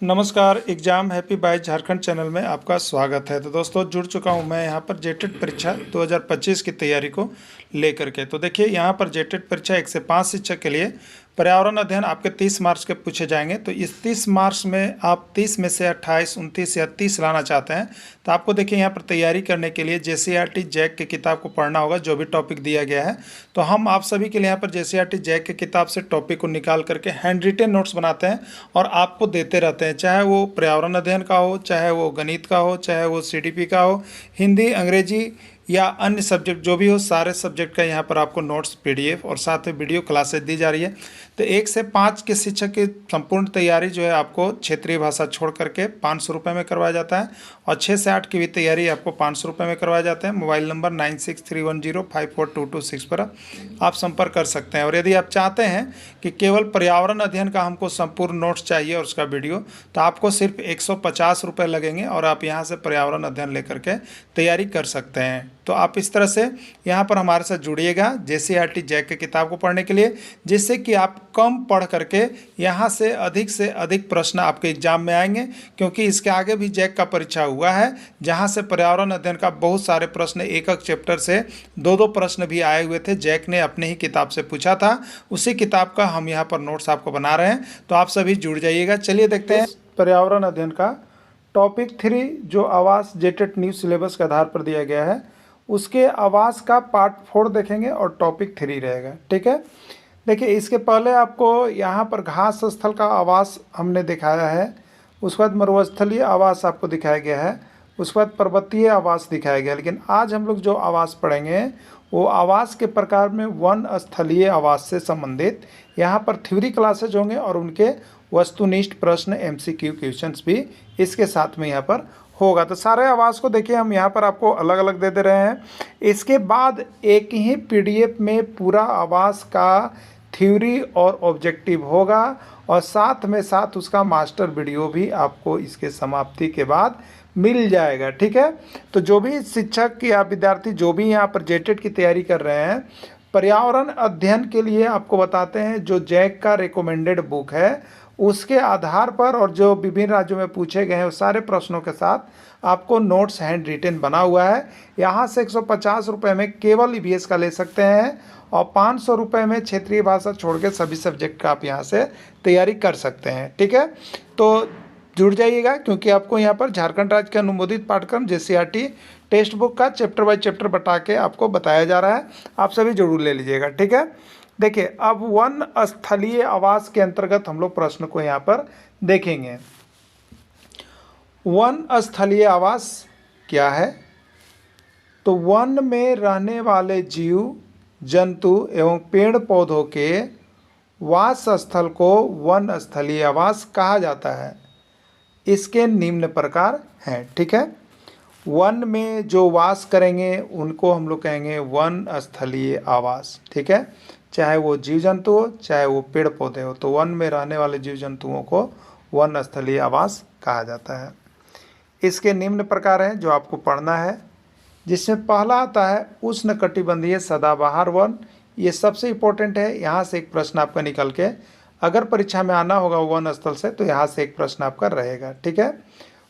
नमस्कार। Exam happy by Jharkhand channel में आपका स्वागत है। तो दोस्तों जुड़ चुका हूं मैं यहां पर जेटेट परीक्षा 2025 की तैयारी को लेकर के। तो देखिए यहां पर जेटेट परीक्षा 1 से 5 शिक्षक के लिए पर्यावरण अध्ययन आपके 30 मार्क्स के पूछे जाएंगे। तो इस 30 मार्क्स में आप 30 में से 28, 29 या 30 लाना चाहते हैं तो आपको देखिए यहाँ पर तैयारी करने के लिए JCERT जैक की किताब को पढ़ना होगा, जो भी टॉपिक दिया गया है। तो हम आप सभी के लिए यहाँ पर JCERT जैक की किताब से टॉपिक को निकाल करके हैंड रिटेन नोट्स बनाते हैं और आपको देते रहते हैं, चाहे वो पर्यावरण अध्ययन का हो, चाहे वो गणित का हो, चाहे वो CDP का हो, हिंदी, अंग्रेजी या अन्य सब्जेक्ट जो भी हो, सारे सब्जेक्ट का यहाँ पर आपको नोट्स PDF और साथ में वीडियो क्लासेस दी जा रही है। तो 1 से 5 के शिक्षक की संपूर्ण तैयारी जो है आपको क्षेत्रीय भाषा छोड़ करके 500 रुपये में करवाया जाता है और 6 से 8 की भी तैयारी आपको 500 रुपये में करवाया जाता है। मोबाइल नंबर 9631054226 पर आप संपर्क कर सकते हैं। और यदि आप चाहते हैं कि केवल पर्यावरण अध्ययन का हमको संपूर्ण नोट्स चाहिए और उसका वीडियो, तो आपको सिर्फ 150 रुपये लगेंगे और आप यहाँ से पर्यावरण अध्ययन लेकर के तैयारी कर सकते हैं। तो आप इस तरह से यहाँ पर हमारे साथ जुड़िएगा JCERT जैक की किताब को पढ़ने के लिए, जिससे कि आप कम पढ़ करके यहाँ से अधिक प्रश्न आपके एग्जाम में आएंगे। क्योंकि इसके आगे भी जैक का परीक्षा हुआ है, जहाँ से पर्यावरण अध्ययन का बहुत सारे प्रश्न एक चैप्टर से 2 प्रश्न भी आए हुए थे। जैक ने अपने ही किताब से पूछा था, उसी किताब का हम यहाँ पर नोट्स आपको बना रहे हैं। तो आप सभी जुड़ जाइएगा। चलिए देखते हैं पर्यावरण अध्ययन का टॉपिक 3 जो आवास जेटेट न्यू सिलेबस के आधार पर दिया गया है, उसके आवास का पार्ट 4 देखेंगे और टॉपिक 3 रहेगा। ठीक है, देखिए इसके पहले आपको यहाँ पर घास स्थल का आवास हमने दिखाया है, उसके बाद मरुस्थलीय आवास आपको दिखाया गया है, उसके बाद पर्वतीय आवास दिखाया गया। लेकिन आज हम लोग जो आवास पढ़ेंगे वो आवास के प्रकार में वन स्थलीय आवास से संबंधित यहाँ पर थ्योरी क्लासेज होंगे और उनके वस्तुनिष्ठ प्रश्न MCQ क्वेश्चंस भी इसके साथ में यहाँ पर होगा। तो सारे आवास को देखिए हम यहाँ पर आपको अलग अलग दे दे रहे हैं। इसके बाद एक ही PDF में पूरा आवास का थ्योरी और ऑब्जेक्टिव होगा और साथ में साथ उसका मास्टर वीडियो भी आपको इसके समाप्ति के बाद मिल जाएगा। ठीक है, तो जो भी शिक्षक या विद्यार्थी जो भी यहाँ पर जेटेट की तैयारी कर रहे हैं, पर्यावरण अध्ययन के लिए आपको बताते हैं जो जैक का रिकमेंडेड बुक है उसके आधार पर और जो विभिन्न राज्यों में पूछे गए हैं उस सारे प्रश्नों के साथ आपको नोट्स हैंड रिटेन बना हुआ है। यहाँ से 150 रुपये में केवल EVS का ले सकते हैं और 500 रुपये में क्षेत्रीय भाषा छोड़ के सभी सब्जेक्ट का आप यहाँ से तैयारी कर सकते हैं। ठीक है, तो जुड़ जाइएगा क्योंकि आपको यहाँ पर झारखंड राज्य के अनुमोदित पाठ्यक्रम JCERT टेक्स्ट बुक का चैप्टर बाय चैप्टर बता के आपको बताया जा रहा है। आप सभी जरूर ले लीजिएगा। ठीक है, देखिए अब वन स्थलीय आवास के अंतर्गत हम लोग प्रश्न को यहाँ पर देखेंगे। वन स्थलीय आवास क्या है? तो वन में रहने वाले जीव जंतु एवं पेड़ पौधों के वास स्थल को वन स्थलीय आवास कहा जाता है। इसके निम्न प्रकार हैं। ठीक है, वन में जो वास करेंगे उनको हम लोग कहेंगे वन स्थलीय आवास। ठीक है, चाहे वो जीव जंतु हो चाहे वो पेड़ पौधे हो, तो वन में रहने वाले जीव जंतुओं को वन स्थलीय आवास कहा जाता है। इसके निम्न प्रकार हैं जो आपको पढ़ना है, जिसमें पहला आता है उष्णकटिबंधीय सदाबहार वन। ये सबसे इम्पोर्टेंट है। यहाँ से एक प्रश्न आपका निकल के अगर परीक्षा में आना होगा वन स्थल से तो यहाँ से एक प्रश्न आपका रहेगा। ठीक है,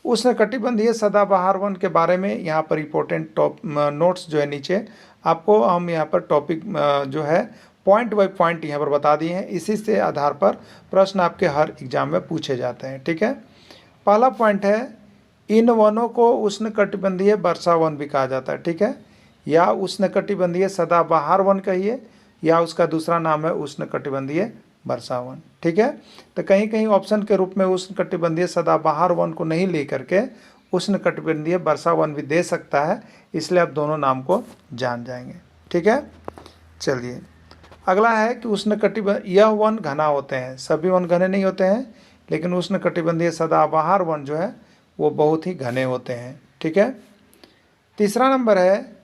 उष्णकटिबंधीय सदाबहार वन के बारे में यहाँ पर इम्पोर्टेंट नोट्स जो है नीचे आपको हम यहाँ पर टॉपिक जो है पॉइंट बाय पॉइंट यहाँ पर बता दिए हैं। इसी से आधार पर प्रश्न आपके हर एग्जाम में पूछे जाते हैं। ठीक है, पहला पॉइंट है इन वनों को उष्णकटिबंधीय वर्षा वन भी कहा जाता है। ठीक है, या उष्णकटिबंधीय सदाबहार वन कहिए या उसका दूसरा नाम है उष्णकटिबंधीय वर्षा वन। ठीक है, तो कहीं कहीं ऑप्शन के रूप में उष्णकटिबंधीय सदाबहार वन को नहीं लेकर के उष्णकटिबंधीय वर्षा वन भी दे सकता है, इसलिए आप दोनों नाम को जान जाएंगे। ठीक है, चलिए अगला है कि उष्णकटिबंधीय यह वन घना होते हैं। सभी वन घने नहीं होते हैं, लेकिन उष्णकटिबंधीय सदाबहार वन जो है वो बहुत ही घने होते हैं। ठीक है, तीसरा नंबर है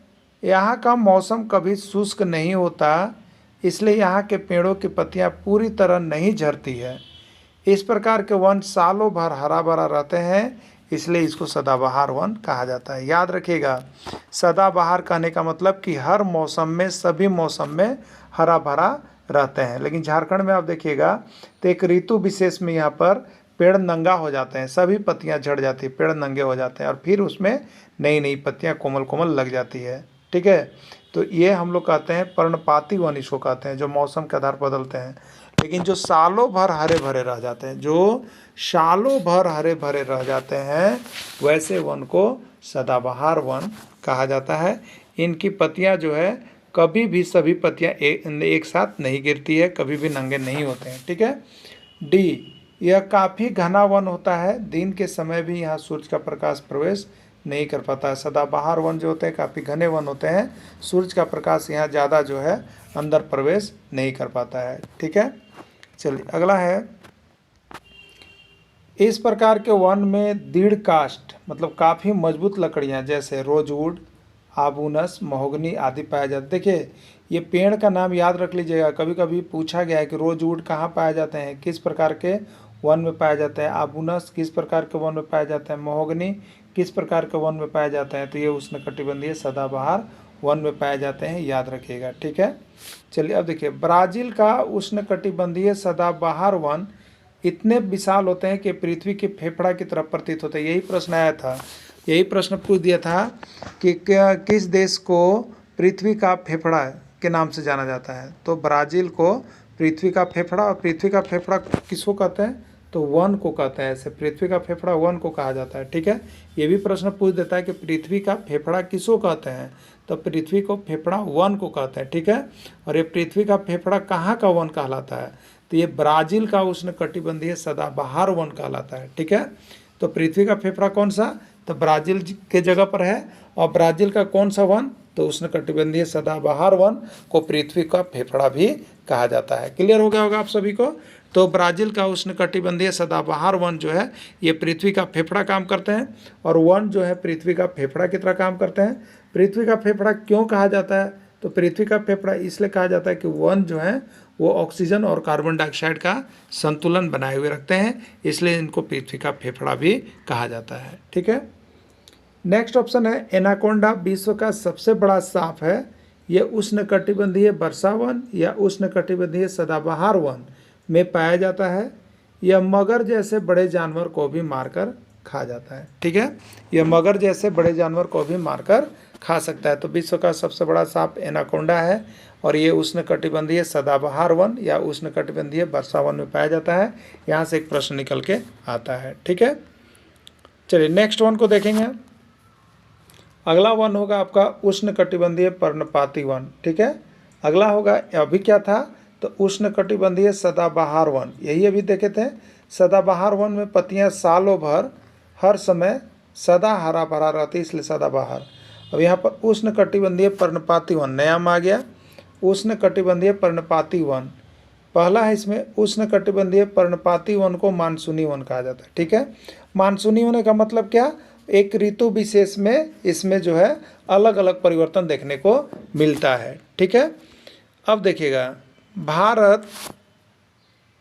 यहाँ का मौसम कभी शुष्क नहीं होता, इसलिए यहाँ के पेड़ों की पत्तियाँ पूरी तरह नहीं झड़ती है। इस प्रकार के वन सालों भर हरा भरा रहते हैं, इसलिए इसको सदाबहार वन कहा जाता है। याद रखिएगा, सदाबहार कहने का मतलब कि हर मौसम में सभी मौसम में हरा भरा रहते हैं। लेकिन झारखंड में आप देखिएगा तो एक ऋतु विशेष में यहाँ पर पेड़ नंगा हो जाते हैं, सभी पत्तियां झड़ जाती है, पेड़ नंगे हो जाते हैं और फिर उसमें नई नई पत्तियां कोमल कोमल लग जाती है। ठीक है, तो ये हम लोग कहते हैं पर्णपाती वन, इसको कहते हैं, जो मौसम के आधार पर बदलते हैं। लेकिन जो सालों भर हरे भरे रह जाते हैं, जो सालों भर हरे भरे रह जाते हैं, वैसे वन को सदाबहार वन कहा जाता है। इनकी पत्तियां जो है कभी भी सभी पत्तियां एक साथ नहीं गिरती है, कभी भी नंगे नहीं होते हैं। ठीक है। डी, यह काफ़ी घना वन होता है, दिन के समय भी यहाँ सूर्य का प्रकाश प्रवेश नहीं कर पाता है। सदाबहार वन जो होते हैं काफ़ी घने वन होते हैं, सूर्य का प्रकाश यहाँ ज़्यादा जो है अंदर प्रवेश नहीं कर पाता है। ठीक है, चलिए अगला है, इस प्रकार के वन में दृढ़ काष्ठ मतलब काफ़ी मजबूत लकड़ियाँ जैसे रोजवुड, आबूनस, महोगनी आदि पाया जाता है। देखिए ये पेड़ का नाम याद रख लीजिएगा, कभी कभी पूछा गया है कि रोजवुड कहाँ पाए जाते हैं, किस प्रकार के वन में पाए जाते हैं, आबूनस किस प्रकार के वन में पाए जाते हैं, महोगनी किस प्रकार के वन में पाए जाते हैं, तो ये उष्णकटिबंधीय सदाबहार वन में पाए जाते हैं, याद रखिएगा। ठीक है, चलिए अब देखिए, ब्राज़ील का उष्णकटिबंधीय सदाबहार वन इतने विशाल होते हैं कि पृथ्वी के फेफड़ा की तरफ प्रतीत होते हैं। यही प्रश्न आया था, यही प्रश्न पूछ दिया था कि किस देश को पृथ्वी का फेफड़ा के नाम से जाना जाता है, तो ब्राज़ील को पृथ्वी का फेफड़ा, और पृथ्वी का फेफड़ा किसको कहते हैं, तो वन को कहते हैं। ऐसे पृथ्वी का फेफड़ा वन को कहा जाता है। ठीक है, ये भी प्रश्न पूछ देता है कि पृथ्वी का फेफड़ा किसको कहते हैं, तो पृथ्वी को फेफड़ा वन को कहते हैं। ठीक है, और ये पृथ्वी का फेफड़ा कहाँ का वन कहलाता है, तो ये ब्राज़ील का उष्णकटिबंधीय सदाबहार वन कहलाता है। ठीक है, तो पृथ्वी का फेफड़ा कौन सा, तो ब्राज़ील के जगह पर है, और ब्राज़ील का कौन सा वन, तो उष्णकटिबंधीय सदाबहार वन को पृथ्वी का फेफड़ा भी कहा जाता है। क्लियर हो गया होगा आप सभी को। तो ब्राज़ील का उष्णकटिबंधीय सदाबहार वन जो है ये पृथ्वी का फेफड़ा काम करते हैं, और वन जो है पृथ्वी का फेफड़ा की तरह काम करते हैं। पृथ्वी का फेफड़ा क्यों कहा जाता है, तो पृथ्वी का फेफड़ा इसलिए कहा जाता है कि वन जो है वो ऑक्सीजन और कार्बन डाइऑक्साइड का संतुलन बनाए हुए रखते हैं, इसलिए इनको पृथ्वी का फेफड़ा भी कहा जाता है। ठीक है, नेक्स्ट ऑप्शन है, एनाकोंडा विश्व का सबसे बड़ा सांप है, यह उष्णकटिबंधीय वर्षावन या उष्णकटिबंधीय सदाबहार वन में पाया जाता है। यह मगर जैसे बड़े जानवर को भी मारकर खा जाता है। ठीक है, यह मगर जैसे बड़े जानवर को भी मारकर खा सकता है। तो विश्व का सबसे बड़ा सांप एनाकोंडा है, और ये उष्णकटिबंधीय सदाबहार वन या उष्णकटिबंधीय वर्षावन में पाया जाता है। यहाँ से एक प्रश्न निकल के आता है। ठीक है, चलिए नेक्स्ट वन को देखेंगे। अगला वन होगा आपका उष्णकटिबंधीय पर्णपाती वन। ठीक है, अगला होगा, अभी क्या था, तो उष्णकटिबंधीय सदाबहार वन, यही अभी देखे थे। सदाबहार वन में पत्तियां सालों भर हर समय सदा हरा भरा रहती है, इसलिए सदाबहार। अब यहाँ पर उष्णकटिबंधीय पर्णपाती वन नया नाम आ गया, उष्णकटिबंधीय पर्णपाती वन। पहला है इसमें, उष्णकटिबंधीय पर्णपाती वन को मानसूनी वन कहा जाता है। ठीक है, मानसूनी होने का मतलब क्या, एक ऋतु विशेष में इसमें जो है अलग अलग परिवर्तन देखने को मिलता है। ठीक है, अब देखिएगा, भारत,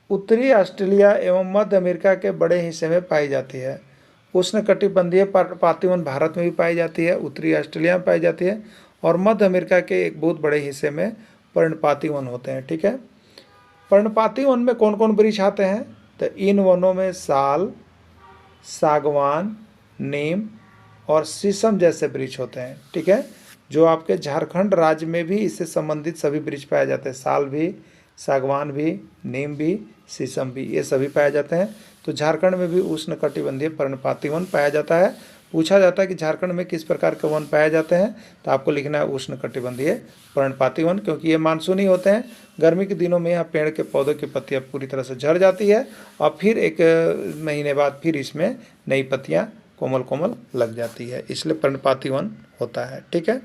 उत्तरी ऑस्ट्रेलिया एवं मध्य अमेरिका के बड़े हिस्से में पाई जाती है। उष्णकटिबंधीय पर्णपाती वन भारत में भी पाई जाती है, उत्तरी ऑस्ट्रेलिया में पाई जाती है, और मध्य अमेरिका के एक बहुत बड़े हिस्से में पर्णपाती वन होते हैं। ठीक है, पर्णपाती वन में कौन कौन वृक्ष आते हैं, तो इन वनों में साल, सागवान, नीम और शीशम जैसे वृक्ष होते हैं। ठीक है, जो आपके झारखंड राज्य में भी इससे संबंधित सभी वृक्ष पाए जाते हैं, साल भी, सागवान भी, नीम भी, शीशम भी, ये सभी पाए जाते हैं। तो झारखंड में भी उष्णकटिबंधीय पर्णपाती वन पाया जाता है। पूछा जाता है कि झारखंड में किस प्रकार के वन पाए जाते हैं, तो आपको लिखना है उष्णकटिबंधीय पर्णपाती वन, क्योंकि ये मानसूनी होते हैं। गर्मी के दिनों में यहाँ पेड़ के पौधों की पत्तियाँ पूरी तरह से झड़ जाती है, और फिर एक महीने बाद फिर इसमें नई पत्तियाँ कोमल कोमल लग जाती है, इसलिए पर्णपाती वन होता है। ठीक है,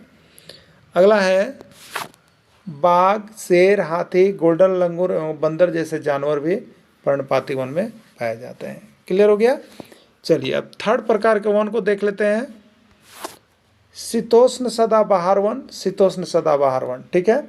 अगला है, बाघ, शेर, हाथी, गोल्डन लंगूर एवं बंदर जैसे जानवर भी पर्णपाती वन में पाए जाते हैं। क्लियर हो गया। चलिए अब थर्ड प्रकार के वन को देख लेते हैं, शीतोष्ण सदाबहार वन, शीतोष्ण सदाबहार वन। ठीक है,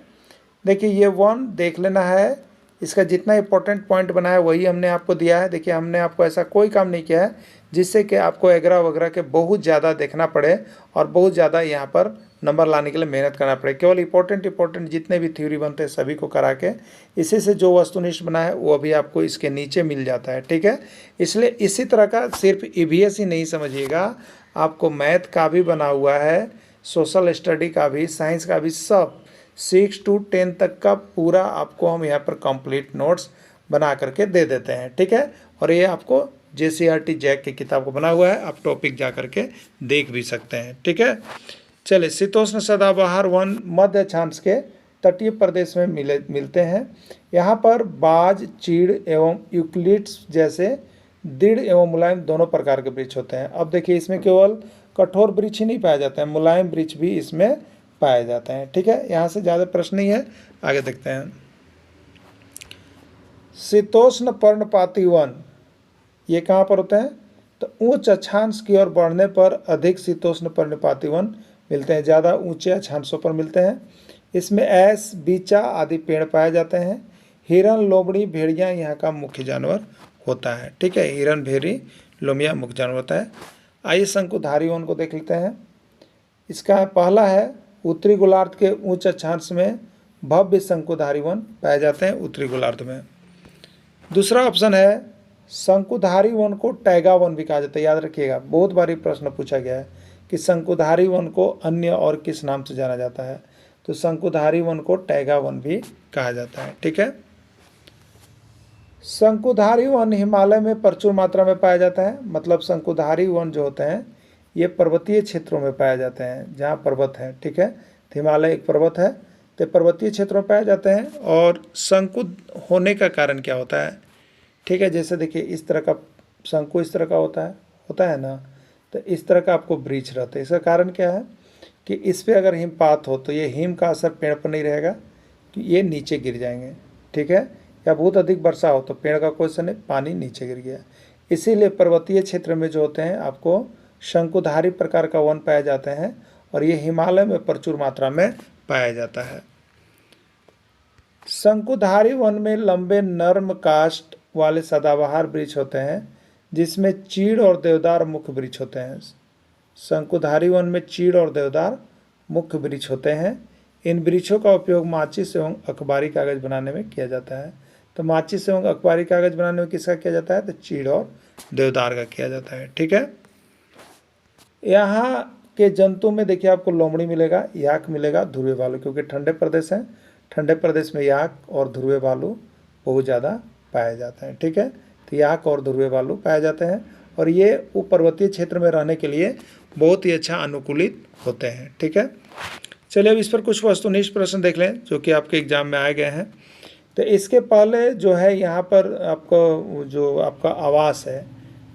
देखिए ये वन देख लेना है, इसका जितना इंपॉर्टेंट पॉइंट बना है वही हमने आपको दिया है। देखिए हमने आपको ऐसा कोई काम नहीं किया है जिससे कि आपको एग्रा वगैरह के बहुत ज़्यादा देखना पड़े और बहुत ज़्यादा यहाँ पर नंबर लाने के लिए मेहनत करना पड़े। केवल इंपॉर्टेंट जितने भी थ्योरी बनते हैं सभी को करा के इसी से जो वस्तुनिष्ठ बना है वो अभी आपको इसके नीचे मिल जाता है, ठीक है। इसलिए इसी तरह का सिर्फ ईवीएस ही नहीं समझिएगा, आपको मैथ का भी बना हुआ है, सोशल स्टडी का भी, साइंस का भी, सब 6 to 10 तक का पूरा आपको हम यहाँ पर कंप्लीट नोट्स बना करके दे देते हैं, ठीक है। और ये आपको JCRT जैक की किताब को बना हुआ है, आप टॉपिक जा करके देख भी सकते हैं, ठीक है। चलिए, शीतोष्ण सदाबहार वन मध्य अक्षांश के तटीय प्रदेश में मिलते हैं। यहाँ पर बाज, चीड़ एवं यूक्लिड्स जैसे दृढ़ एवं मुलायम दोनों प्रकार के वृक्ष होते हैं। अब देखिए इसमें केवल कठोर वृक्ष ही नहीं पाए जाते हैं, मुलायम वृक्ष भी इसमें पाए जाते हैं, ठीक है। यहाँ से ज़्यादा प्रश्न नहीं है, आगे देखते हैं। शीतोष्ण पर्णपाती वन ये कहाँ पर होते हैं? तो उच्च अक्षांश की ओर बढ़ने पर अधिक शीतोष्ण पर्णपाती वन मिलते हैं, ज़्यादा ऊंचे अक्षांशों पर मिलते हैं। इसमें ऐस, बीचा आदि पेड़ पाए जाते हैं। हिरन, लोमड़ी, भेड़िया यहाँ का मुख्य जानवर होता है, ठीक है। हिरन, भेड़ी, लोमिया मुख्य जानवर होता है। आइए शंकुधारी वन को देख लेते हैं। इसका पहला है उत्तरी गोलार्ध के उच्च अक्षांश में भव्य शंकुधारी वन पाए जाते हैं, उत्तरी गोलार्ध में। दूसरा ऑप्शन है शंकुधारी वन को टैगा वन भी कहा जाता है। याद रखिएगा, बहुत बार प्रश्न पूछा गया है कि शंकुधारी वन को अन्य और किस नाम से जाना जाता है, तो शंकुधारी वन को टैगा वन भी कहा जाता है, ठीक है। शंकुधारी वन हिमालय में प्रचुर मात्रा में पाया जाता है, मतलब शंकुधारी वन जो होते हैं ये पर्वतीय क्षेत्रों में पाए जाते हैं, जहाँ पर्वत है, ठीक है। तो हिमालय एक पर्वत है, तो पर्वतीय क्षेत्रों में पाए जाते हैं। और शंकु होने का कारण क्या होता है, ठीक है। जैसे देखिए इस तरह का शंकु इस तरह का होता है ना, तो इस तरह का आपको वृक्ष रहता है। इसका कारण क्या है कि इस पर अगर हिमपात हो तो ये हिम का असर पेड़ पर नहीं रहेगा, कि ये नीचे गिर जाएंगे, ठीक है। या बहुत अधिक वर्षा हो तो पेड़ का कोई असर नहीं, पानी नीचे गिर गया। इसीलिए पर्वतीय क्षेत्र में जो होते हैं आपको शंकुधारी प्रकार का वन पाए जाते हैं, और ये हिमालय में प्रचुर मात्रा में पाया जाता है। शंकुधारी वन में लंबे नर्म काष्ठ वाले सदाबहार वृक्ष होते हैं, जिसमें चीड़ और देवदार मुख्य वृक्ष होते हैं। शंकुधारी वन में चीड़ और देवदार मुख्य वृक्ष होते हैं। इन वृक्षों का उपयोग माचिस एवं अखबारी कागज बनाने में किया जाता है। तो माचिस एवं अखबारी कागज बनाने में किसका किया जाता है? तो चीड़ और देवदार का किया जाता है, ठीक है। यहाँ के जंतु में देखिए आपको लोमड़ी मिलेगा, याक मिलेगा, ध्रुवीय भालू, क्योंकि ठंडे प्रदेश हैं, ठंडे प्रदेश में याक और ध्रुवीय भालू बहुत ज़्यादा पाए जाते हैं, ठीक है। तो याक और ध्रुवीय भालू पाए जाते हैं, और ये पर्वतीय क्षेत्र में रहने के लिए बहुत ही अच्छा अनुकूलित होते हैं, ठीक है। चलिए अब इस पर कुछ वस्तुनिष्ठ प्रश्न देख लें जो कि आपके एग्जाम में आए गए हैं। तो इसके पहले जो है यहाँ पर आपको जो आपका आवास है,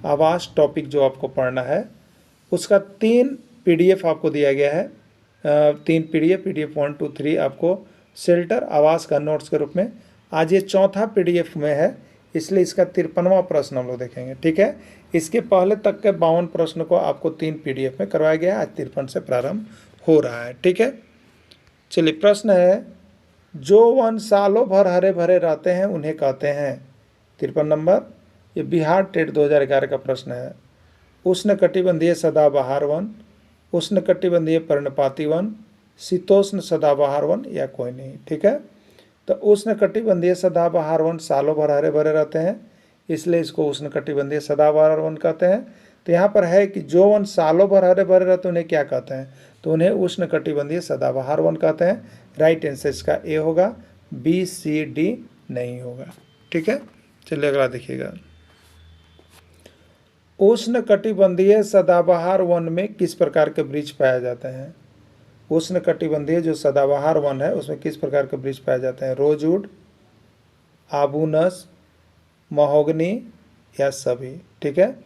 आवास टॉपिक जो आपको पढ़ना है, उसका 3 PDF आपको दिया गया है। 3 PDF 1 2 3 आपको शेल्टर आवास का नोट्स के रूप में। आज ये चौथा PDF में है, इसलिए इसका 53वां प्रश्न हम लोग देखेंगे, ठीक है। इसके पहले तक के 52 प्रश्न को आपको 3 PDF में करवाया गया है, आज 53 से प्रारंभ हो रहा है, ठीक है। चलिए प्रश्न है, जो वन सालों भर हरे भरे रहते हैं उन्हें कहते हैं। 53 नंबर, ये बिहार टेट 2011 का प्रश्न है। उष्णकटिबंधीय सदाबहार वन, उष्णकटिबंधीय पर्णपाती वन, शीतोष्ण सदाबहार वन, या कोई नहीं, ठीक है। तो उष्णकटिबंधीय सदाबहार वन सालों भर हरे भरे रहते हैं, इसलिए इसको उष्णकटिबंधीय सदाबहार वन कहते हैं। तो यहाँ पर है कि जो वन सालों भर हरे भरे रहते हैं उन्हें क्या कहते हैं? तो उन्हें उष्णकटिबंधीय सदाबहार वन कहते हैं। राइट आंसर इसका ए होगा, B C D नहीं होगा, ठीक है। चलिए अगला देखिएगा। उष्णकटिबंधीय सदाबहार वन में किस प्रकार के वृक्ष पाए जाते हैं? उष्णकटिबंधीय जो सदाबहार वन है उसमें किस प्रकार के वृक्ष पाए जाते हैं? रोजवुड, आबूनस, महोगनी, या सभी, ठीक है।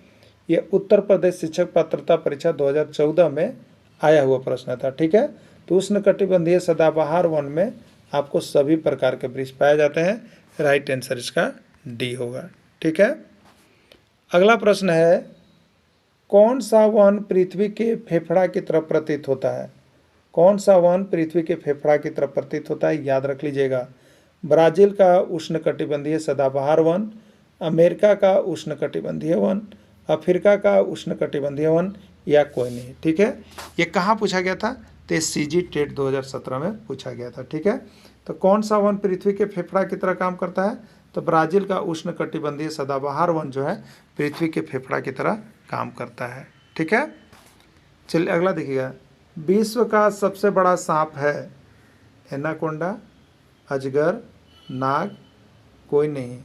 ये उत्तर प्रदेश शिक्षक पात्रता परीक्षा 2014 में आया हुआ प्रश्न था, ठीक है। तो उष्णकटिबंधीय सदाबहार वन में आपको सभी प्रकार के वृक्ष पाए जाते हैं। राइट आंसर इसका डी होगा, ठीक है। अगला प्रश्न है, कौन सा वन पृथ्वी के फेफड़ा की तरफ प्रतीत होता है? कौन सा वन पृथ्वी के फेफड़ा की तरफ प्रतीत होता है? याद रख लीजिएगा, ब्राज़ील का उष्णकटिबंधीय सदाबहार वन, अमेरिका का उष्णकटिबंधीय वन, अफ्रीका का उष्णकटिबंधीय वन या कोई नहीं। ठीक है, ये कहाँ पूछा गया था? तो सीजी टेट 2017 में पूछा गया था। ठीक है, तो कौन सा वन पृथ्वी के फेफड़ा की तरह काम करता है? तो ब्राज़ील का उष्णकटिबंधीय सदाबहार वन जो है पृथ्वी के फेफड़ा की तरह काम करता है। ठीक है, चलिए अगला देखिएगा। विश्व का सबसे बड़ा सांप है एनाकोंडा, अजगर, नाग, कोई नहीं।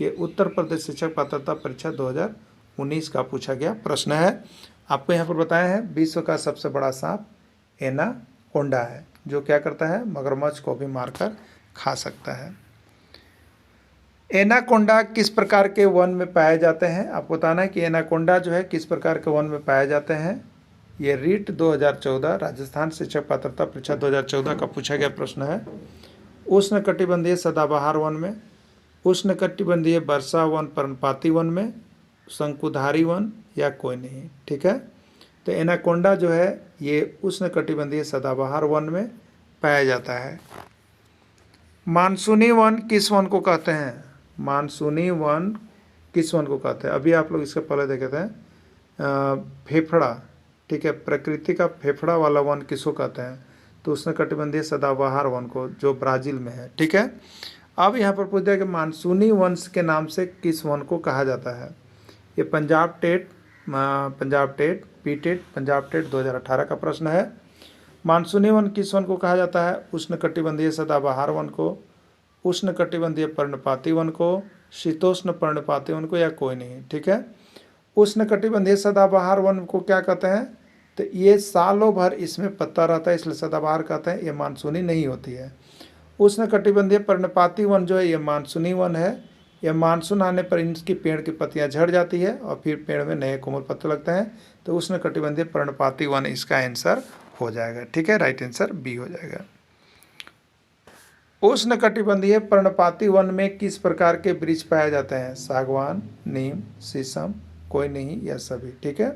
ये उत्तर प्रदेश शिक्षक पात्रता परीक्षा 2019 का पूछा गया प्रश्न है। आपको यहाँ पर बताया है विश्व का सबसे बड़ा सांप एनाकोंडा है, जो क्या करता है? मगरमच्छ को भी मारकर खा सकता है। एनाकोंडा किस प्रकार के वन में पाए जाते हैं? आपको बताना है कि एनाकोंडा जो है किस प्रकार के वन में पाए जाते हैं। ये रीट 2014 राजस्थान शिक्षक पात्रता परीक्षा 2014 का पूछा गया प्रश्न है। उष्णकटिबंधीय सदाबहार वन में, उष्णकटिबंधीय वर्षा वन पर्णपाती वन में, शंकुधारी वन या कोई नहीं। ठीक है, तो एनाकोंडा जो है ये उष्णकटिबंधीय सदाबहार वन में पाया जाता है। मानसूनी वन किस वन को कहते हैं? मानसूनी वन किस वन को कहते हैं? अभी आप लोग इसके पहले देखे थे फेफड़ा। ठीक है, प्रकृति का फेफड़ा वाला वन किसको कहते हैं? तो उष्णकटिबंधीय सदाबहार वन को, जो ब्राज़ील में है। ठीक है, अब यहाँ पर पूछ दिया कि मानसूनी वंश के नाम से किस वन को कहा जाता है? ये Punjab TET P TET Punjab TET 2018 का प्रश्न है। मानसूनी वन किस वन को कहा जाता है? उष्णकटिबंधीय सदाबहार वन को, उष्णकटिबंधीय पर्णपाती वन को, शीतोष्ण पर्णपाती वन को या कोई नहीं। ठीक है, उष्णकटिबंधीय सदाबहार वन को क्या कहते हैं? तो ये सालों भर इसमें पत्ता रहता है, इसलिए सदाबहार कहते हैं। ये मानसूनी नहीं होती है। उष्णकटिबंधीय पर्णपाती वन जो है ये मानसूनी वन है। यह मानसून आने पर इसकी पेड़ की पत्तियां झड़ जाती है और फिर पेड़ में नए कोमल पत्ते लगते हैं। तो उष्णकटिबंधीय पर्णपाती वन इसका आंसर हो जाएगा। ठीक है, राइट आंसर बी हो जाएगा। उष्णकटिबंधीय पर्णपाती वन में किस प्रकार के वृक्ष पाए जाते हैं? सागवान, नीम, शीशम, कोई नहीं या सभी। ठीक है,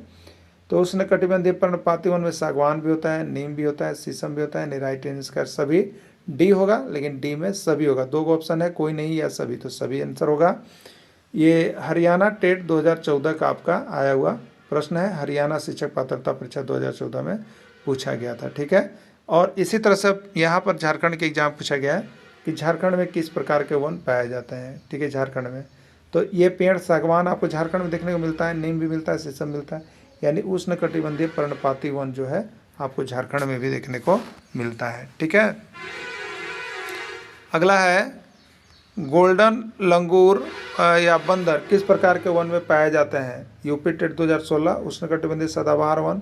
तो उष्णकटिबंधीय पर्णपाती वन में सागवान भी होता है, नीम भी होता है, शीशम भी होता है। नहीं, राइट आंसर सभी डी होगा, लेकिन डी में सभी होगा। दो ऑप्शन है, कोई नहीं या सभी, तो सभी आंसर होगा। ये हरियाणा टेट 2014 का आपका आया हुआ प्रश्न है। हरियाणा शिक्षक पात्रता परीक्षा 2014 में पूछा गया था। ठीक है, और इसी तरह से यहाँ पर झारखंड के एग्जाम पूछा गया है कि झारखंड में किस प्रकार के वन पाए जाते हैं। ठीक है, झारखंड में तो ये पेड़ सागवान आपको झारखंड में देखने को मिलता है, नीम भी मिलता है, शीशम मिलता है। यानी उष्णकटिबंधीय पर्णपाती वन जो है आपको झारखंड में भी देखने को मिलता है। ठीक है, अगला है गोल्डन लंगूर या बंदर किस प्रकार के वन में पाए जाते हैं? यूपी टेट 2016 उष्णकटिबंधीय सदाबहार वन,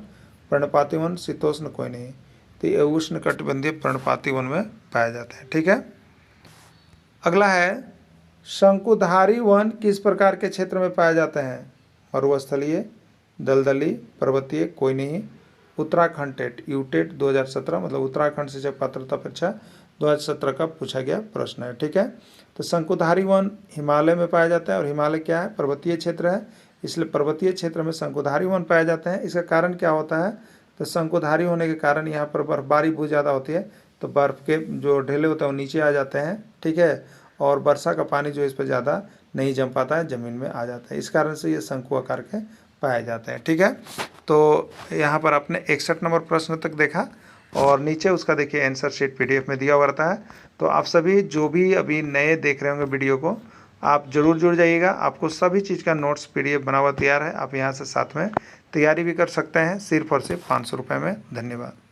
पर्णपाती वन, शीतोष्ण कोई नहीं। तो ये उष्णकटिबंधीय पर्णपाती वन में पाए जाते हैं। ठीक है, अगला है शंकुधारी वन किस प्रकार के क्षेत्र में पाए जाते हैं? मरुस्थलीय, दलदली, पर्वतीय, कोई नहीं। उत्तराखंड टेट यूटेट 2017 मतलब उत्तराखंड शिक्षक पात्रता परीक्षा 2017 का पूछा गया प्रश्न है। ठीक है, तो शंकुधारी वन हिमालय में पाया जाता है और हिमालय क्या है? पर्वतीय क्षेत्र है, इसलिए पर्वतीय क्षेत्र में शंकुधारी वन पाए जाते हैं। इसका कारण क्या होता है? तो शंकुधारी होने के कारण यहाँ पर बर्फबारी बहुत ज़्यादा होती है, तो बर्फ़ के जो ढेले होते हैं वो नीचे आ जाते हैं। ठीक है, और वर्षा का पानी जो इस पर ज़्यादा नहीं जम पाता है, ज़मीन में आ जाता है। इस कारण से ये शंकु आकार के पाए जाते हैं। ठीक है, तो यहाँ पर आपने 61 नंबर प्रश्न तक देखा और नीचे उसका देखिए आंसर शीट PDF में दिया हुआ रहता है। तो आप सभी जो भी अभी नए देख रहे होंगे वीडियो को, आप ज़रूर जुड़ जाइएगा। आपको सभी चीज़ का नोट्स PDF बना हुआ तैयार है। आप यहाँ से साथ में तैयारी भी कर सकते हैं सिर्फ और सिर्फ 500 रुपये में। धन्यवाद।